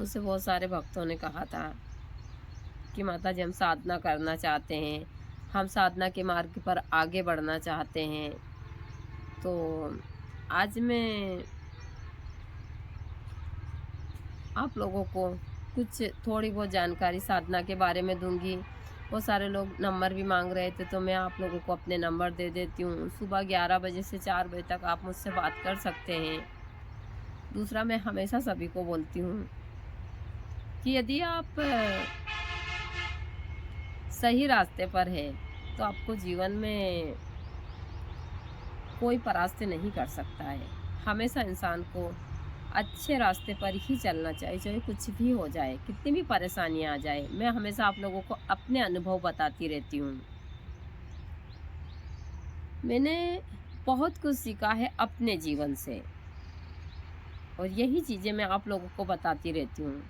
मुझसे बहुत सारे भक्तों ने कहा था कि माता जी हम साधना करना चाहते हैं, हम साधना के मार्ग पर आगे बढ़ना चाहते हैं। तो आज मैं आप लोगों को कुछ थोड़ी बहुत जानकारी साधना के बारे में दूंगी। बहुत सारे लोग नंबर भी मांग रहे थे, तो मैं आप लोगों को अपने नंबर दे देती हूँ। सुबह 11 बजे से 4 बजे तक आप मुझसे बात कर सकते हैं। दूसरा, मैं हमेशा सभी को बोलती हूँ कि यदि आप सही रास्ते पर है तो आपको जीवन में कोई परास्त नहीं कर सकता है। हमेशा इंसान को अच्छे रास्ते पर ही चलना चाहिए, चाहे कुछ भी हो जाए, कितनी भी परेशानियां आ जाए। मैं हमेशा आप लोगों को अपने अनुभव बताती रहती हूँ। मैंने बहुत कुछ सीखा है अपने जीवन से, और यही चीजें मैं आप लोगों को बताती रहती हूँ।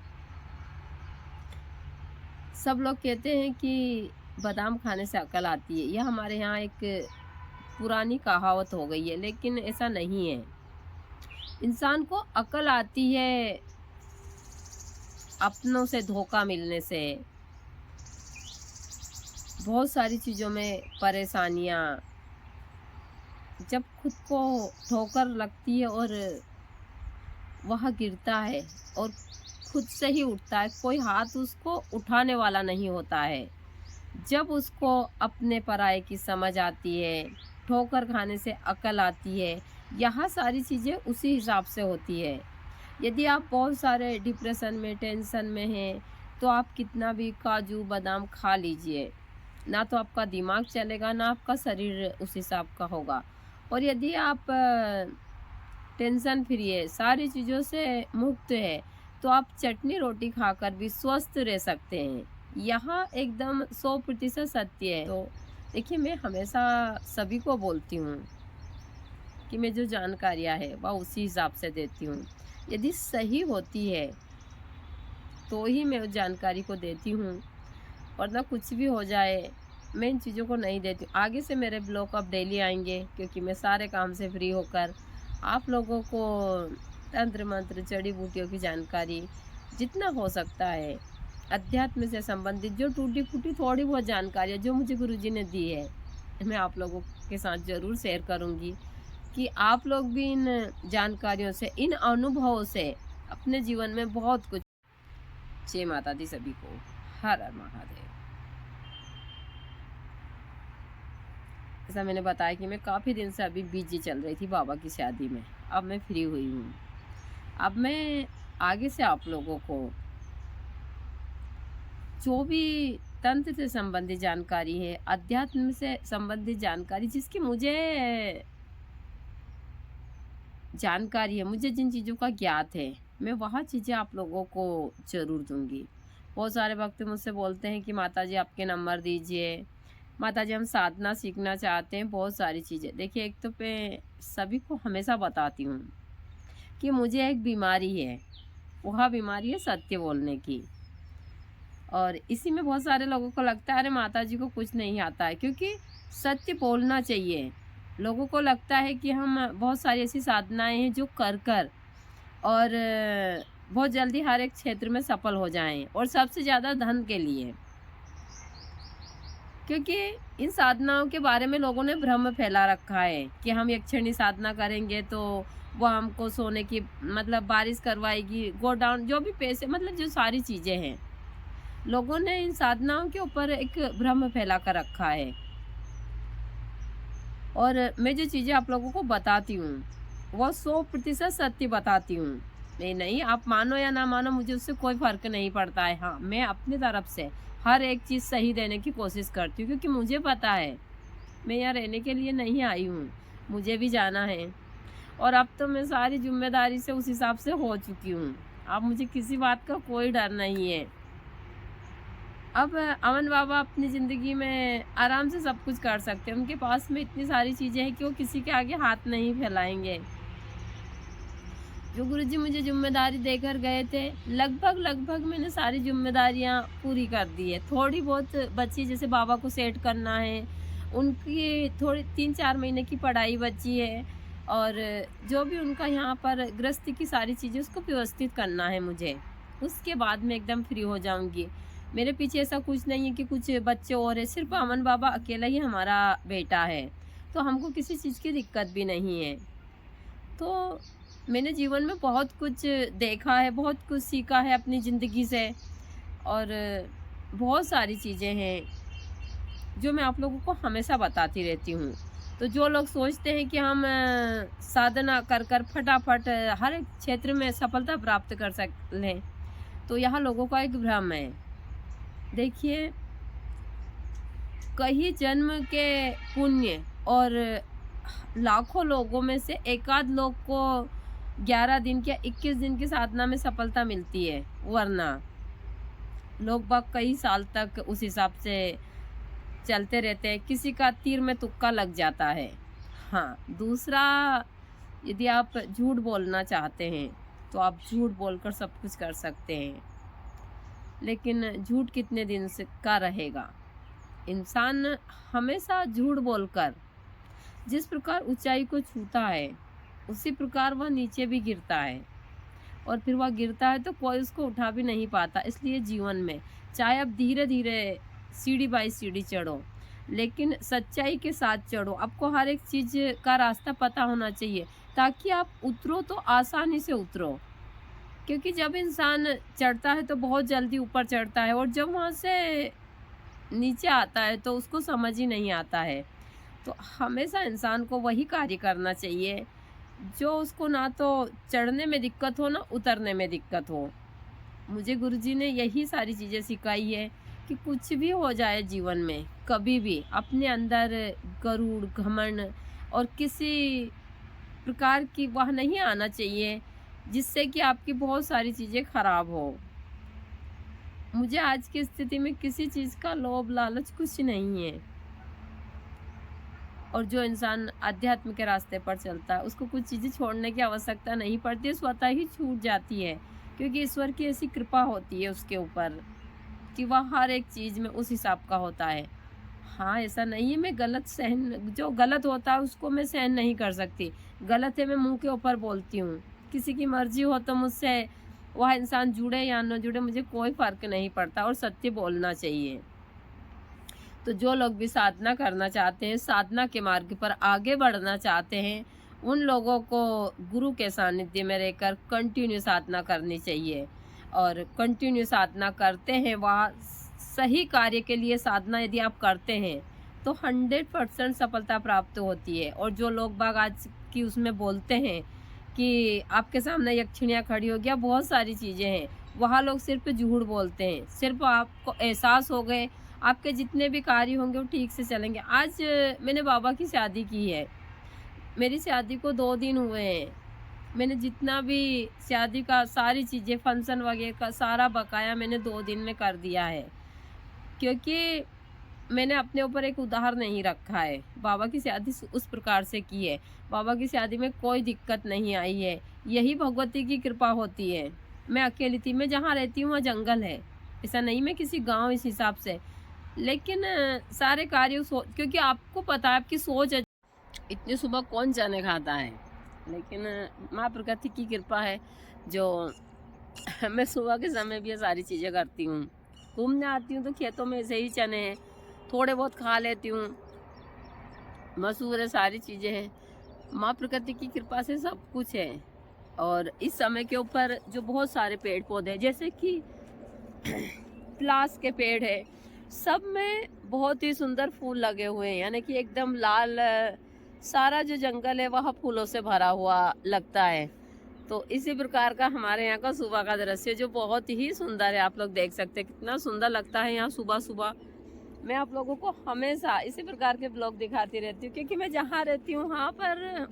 सब लोग कहते हैं कि बादाम खाने से अकल आती है, यह हमारे यहाँ एक पुरानी कहावत हो गई है, लेकिन ऐसा नहीं है। इंसान को अकल आती है अपनों से धोखा मिलने से, बहुत सारी चीज़ों में परेशानियाँ, जब खुद को ठोकर लगती है और वह गिरता है और खुद से ही उठता है, कोई हाथ उसको उठाने वाला नहीं होता है। जब उसको अपने पराये की समझ आती है, ठोकर खाने से अकल आती है, यह सारी चीज़ें उसी हिसाब से होती है। यदि आप बहुत सारे डिप्रेशन में, टेंशन में हैं, तो आप कितना भी काजू बादाम खा लीजिए, ना तो आपका दिमाग चलेगा, ना आपका शरीर उस हिसाब का होगा। और यदि आप टेंशन फ्री है, सारी चीज़ों से मुक्त है, तो आप चटनी रोटी खाकर भी स्वस्थ रह सकते हैं। यहाँ एकदम 100% सत्य है। तो देखिए, मैं हमेशा सभी को बोलती हूँ कि मैं जो जानकारियाँ है वह उसी हिसाब से देती हूँ। यदि सही होती है तो ही मैं उस जानकारी को देती हूँ, वरना कुछ भी हो जाए मैं इन चीज़ों को नहीं देती हूँ। आगे से मेरे ब्लॉग अब डेली आएंगे, क्योंकि मैं सारे काम से फ्री होकर आप लोगों को तंत्र मंत्र जड़ी बूटियों की जानकारी जितना हो सकता है, अध्यात्म से संबंधित जो टूटी फूटी थोड़ी बहुत जानकारी जो मुझे गुरुजी ने दी है, मैं आप लोगों के साथ ज़रूर शेयर करूँगी, कि आप लोग भी इन जानकारियों से, इन अनुभवों से अपने जीवन में बहुत कुछ। जय माता दी सभी को। हर हर महादेव। जैसा मैंने बताया कि मैं काफ़ी दिन से अभी बिजी चल रही थी बाबा की शादी में, अब मैं फ्री हुई हूँ। अब मैं आगे से आप लोगों को जो भी तंत्र से संबंधित जानकारी है, अध्यात्म से संबंधित जानकारी, जिसकी मुझे जानकारी है, मुझे जिन चीज़ों का ज्ञात है, मैं वह चीज़ें आप लोगों को ज़रूर दूंगी। बहुत सारे भक्त मुझसे बोलते हैं कि माता जी आपके नंबर दीजिए, माता जी हम साधना सीखना चाहते हैं, बहुत सारी चीज़ें। देखिए, एक तो मैं सभी को हमेशा बताती हूँ कि मुझे एक बीमारी है, वह बीमारी है सत्य बोलने की। और इसी में बहुत सारे लोगों को लगता है अरे माता जी को कुछ नहीं आता है, क्योंकि सत्य बोलना चाहिए। लोगों को लगता है कि हम बहुत सारी ऐसी साधनाएं हैं जो कर कर और बहुत जल्दी हर एक क्षेत्र में सफल हो जाएं, और सबसे ज़्यादा धन के लिए। क्योंकि इन साधनाओं के बारे में लोगों ने भ्रम फैला रखा है कि हम यक्षिणी साधना करेंगे तो वो हमको सोने की मतलब बारिश करवाएगी, गोडाउन जो भी पैसे, मतलब जो सारी चीज़ें हैं, लोगों ने इन साधनाओं के ऊपर एक भ्रम फैला कर रखा है। और मैं जो चीज़ें आप लोगों को बताती हूँ वो 100% सत्य बताती हूँ। नहीं, आप मानो या ना मानो, मुझे उससे कोई फ़र्क नहीं पड़ता है। हाँ, मैं अपनी तरफ से हर एक चीज़ सही देने की कोशिश करती हूँ, क्योंकि मुझे पता है मैं यहाँ रहने के लिए नहीं आई हूँ, मुझे भी जाना है। और अब तो मैं सारी ज़िम्मेदारी से उस हिसाब से हो चुकी हूँ। अब मुझे किसी बात का कोई डर नहीं है। अब अमन बाबा अपनी ज़िंदगी में आराम से सब कुछ कर सकते हैं। उनके पास में इतनी सारी चीज़ें हैं कि वो किसी के आगे हाथ नहीं फैलाएँगे। जो गुरुजी मुझे ज़िम्मेदारी देकर गए थे, लगभग मैंने सारी ज़िम्मेदारियाँ पूरी कर दी है। थोड़ी बहुत बची, जैसे बाबा को सेट करना है, उनकी थोड़ी 3-4 महीने की पढ़ाई बची है, और जो भी उनका यहाँ पर गृहस्थी की सारी चीज़ें उसको व्यवस्थित करना है मुझे। उसके बाद मैं एकदम फ्री हो जाऊंगी। मेरे पीछे ऐसा कुछ नहीं है कि कुछ बच्चे और है, सिर्फ अमन बाबा अकेला ही हमारा बेटा है, तो हमको किसी चीज़ की दिक्कत भी नहीं है। तो मैंने जीवन में बहुत कुछ देखा है, बहुत कुछ सीखा है अपनी ज़िंदगी से, और बहुत सारी चीज़ें हैं जो मैं आप लोगों को हमेशा बताती रहती हूँ। तो जो लोग सोचते हैं कि हम साधना कर कर फटाफट हर एक क्षेत्र में सफलता प्राप्त कर सक लें, तो यहाँ लोगों का एक भ्रम है। देखिए, कई जन्म के पुण्य और लाखों लोगों में से एकाध लोग को 11 दिन या 21 दिन की साधना में सफलता मिलती है, वरना लोग बाग कई साल तक उस हिसाब से चलते रहते हैं। किसी का तीर में तुक्का लग जाता है। हाँ, दूसरा, यदि आप झूठ बोलना चाहते हैं तो आप झूठ बोलकर सब कुछ कर सकते हैं, लेकिन झूठ कितने दिन से का रहेगा। इंसान हमेशा झूठ बोलकर जिस प्रकार ऊंचाई को छूता है, उसी प्रकार वह नीचे भी गिरता है, और फिर वह गिरता है तो कोई उसको उठा भी नहीं पाता। इसलिए जीवन में चाहे आप धीरे धीरे सीढ़ी बाई सीढ़ी चढ़ो, लेकिन सच्चाई के साथ चढ़ो। आपको हर एक चीज़ का रास्ता पता होना चाहिए, ताकि आप उतरो तो आसानी से उतरो। क्योंकि जब इंसान चढ़ता है तो बहुत जल्दी ऊपर चढ़ता है, और जब वहाँ से नीचे आता है तो उसको समझ ही नहीं आता है। तो हमेशा इंसान को वही कार्य करना चाहिए जो उसको ना तो चढ़ने में दिक्कत हो, ना उतरने में दिक्कत हो। मुझे गुरुजी ने यही सारी चीज़ें सिखाई है कि कुछ भी हो जाए जीवन में, कभी भी अपने अंदर गरुड़, घमंड और किसी प्रकार की वह नहीं आना चाहिए जिससे कि आपकी बहुत सारी चीज़ें खराब हो। मुझे आज की स्थिति में किसी चीज़ का लोभ लालच कुछ नहीं है, और जो इंसान अध्यात्म के रास्ते पर चलता है उसको कुछ चीज़ें छोड़ने की आवश्यकता नहीं पड़ती, स्वतः ही छूट जाती है। क्योंकि ईश्वर की ऐसी कृपा होती है उसके ऊपर कि वह हर एक चीज़ में उस हिसाब का होता है। हाँ, ऐसा नहीं है मैं गलत सहन, जो गलत होता है उसको मैं सहन नहीं कर सकती। गलत है मैं मुंह के ऊपर बोलती हूँ। किसी की मर्जी हो तो मुझसे वह इंसान जुड़े या न जुड़े, मुझे कोई फ़र्क नहीं पड़ता, और सत्य बोलना चाहिए। तो जो लोग भी साधना करना चाहते हैं, साधना के मार्ग पर आगे बढ़ना चाहते हैं, उन लोगों को गुरु के सानिध्य में रहकर कंटिन्यू साधना करनी चाहिए। और कंटिन्यू साधना करते हैं, वह सही कार्य के लिए साधना यदि आप करते हैं तो 100% सफलता प्राप्त होती है। और जो लोग बाग आज की उसमें बोलते हैं कि आपके सामने यक्षिणियाँ खड़ी हो गया, बहुत सारी चीज़ें हैं, वहाँ लोग सिर्फ झूठ बोलते हैं। सिर्फ आपको एहसास हो गए, आपके जितने भी कार्य होंगे वो ठीक से चलेंगे। आज मैंने बाबा की शादी की है, मेरी शादी को 2 दिन हुए हैं। मैंने जितना भी शादी का सारी चीज़ें, फंक्शन वगैरह का सारा बकाया मैंने 2 दिन में कर दिया है, क्योंकि मैंने अपने ऊपर एक उधार नहीं रखा है। बाबा की शादी उस प्रकार से की है, बाबा की शादी में कोई दिक्कत नहीं आई है, यही भगवती की कृपा होती है। मैं अकेली थी, मैं जहाँ रहती हूँ वहाँ जंगल है, ऐसा नहीं मैं किसी गांव इस हिसाब से, लेकिन सारे कार्य क्योंकि आपको पता है आपकी सोच है। इतनी सुबह कौन चने खाता है, लेकिन माँ प्रकृति की कृपा है जो मैं सुबह के समय भी ये सारी चीज़ें करती हूँ। घूमने आती हूँ तो खेतों में ऐसे ही चने हैं, थोड़े बहुत खा लेती हूँ, मसूर है, सारी चीज़ें हैं। माँ प्रकृति की कृपा से सब कुछ है। और इस समय के ऊपर जो बहुत सारे पेड़ पौधे हैं, जैसे कि प्लास के पेड़ है, सब में बहुत ही सुंदर फूल लगे हुए हैं, यानी कि एकदम लाल, सारा जो जंगल है वह फूलों से भरा हुआ लगता है। तो इसी प्रकार का हमारे यहाँ का सुबह का दृश्य जो बहुत ही सुंदर है, आप लोग देख सकते हैं कितना सुंदर लगता है यहाँ सुबह सुबह। मैं आप लोगों को हमेशा इसी प्रकार के ब्लॉग दिखाती रहती हूँ, क्योंकि मैं जहाँ रहती हूँ वहाँ पर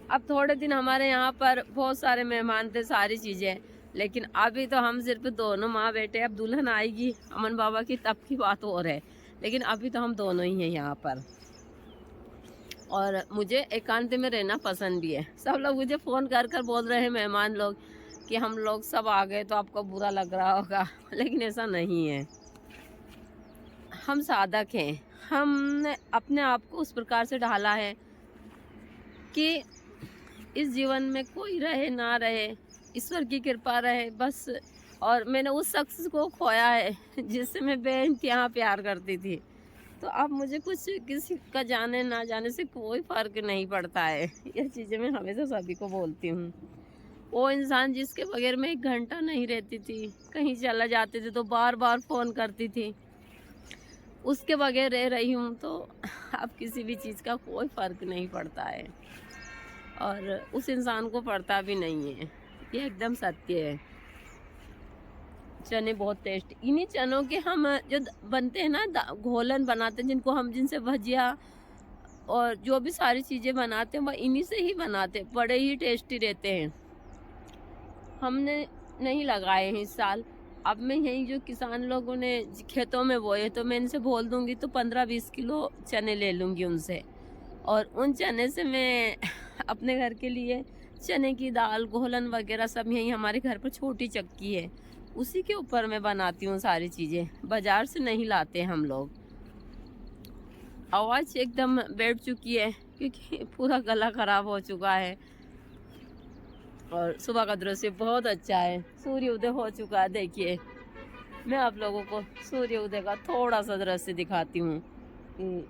अब थोड़े दिन हमारे यहाँ पर बहुत सारे मेहमान थे, सारी चीज़ें, लेकिन अभी तो हम सिर्फ दोनों माँ बेटे। अब दुल्हन आएगी अमन बाबा की तब की बात और है, लेकिन अभी तो हम दोनों ही हैं यहाँ पर। और मुझे एकांत में रहना पसंद भी है। सब लोग मुझे फ़ोन कर कर बोल रहे हैं, मेहमान लोग, कि हम लोग सब आ गए तो आपको बुरा लग रहा होगा, लेकिन ऐसा नहीं है। हम साधक हैं, हमने अपने आप को उस प्रकार से ढाला है कि इस जीवन में कोई रहे ना रहे, ईश्वर की कृपा रहे बस। और मैंने उस शख्स को खोया है जिससे मैं बेइंतहा प्यार करती थी। तो अब मुझे कुछ किसी का जाने ना जाने से कोई फ़र्क नहीं पड़ता है। ये चीज़ें मैं हमेशा सभी को बोलती हूँ। वो इंसान जिसके बगैर मैं 1 घंटा नहीं रहती थी, कहीं चला जाते थे तो बार-बार फ़ोन करती थी, उसके बगैर रह रही हूँ तो अब किसी भी चीज़ का कोई फ़र्क नहीं पड़ता है और उस इंसान को पड़ता भी नहीं है। ये एकदम सत्य है। चने बहुत टेस्ट, इन्हीं चनों के हम जो बनते हैं ना, घोलन बनाते हैं जिनको हम, जिनसे भजिया और जो भी सारी चीज़ें बनाते हैं वह इन्हीं से ही बनाते हैं, बड़े ही टेस्टी रहते हैं। हमने नहीं लगाए हैं इस साल। अब मैं यही जो किसान लोगों ने खेतों में बोए तो मैं इनसे बोल दूंगी तो 15-20 किलो चने ले लूंगी उनसे, और उन चने से मैं अपने घर के लिए चने की दाल, घोलन वगैरह सब, यही हमारे घर पर छोटी चक्की है, उसी के ऊपर मैं बनाती हूँ सारी चीज़ें, बाजार से नहीं लाते हम लोग। आवाज़ एकदम बैठ चुकी है क्योंकि पूरा गला खराब हो चुका है और सुबह का दृश्य बहुत अच्छा है। सूर्य उदय हो चुका है, देखिए। मैं आप लोगों को सूर्य उदय का थोड़ा सा दृश्य दिखाती हूँ कि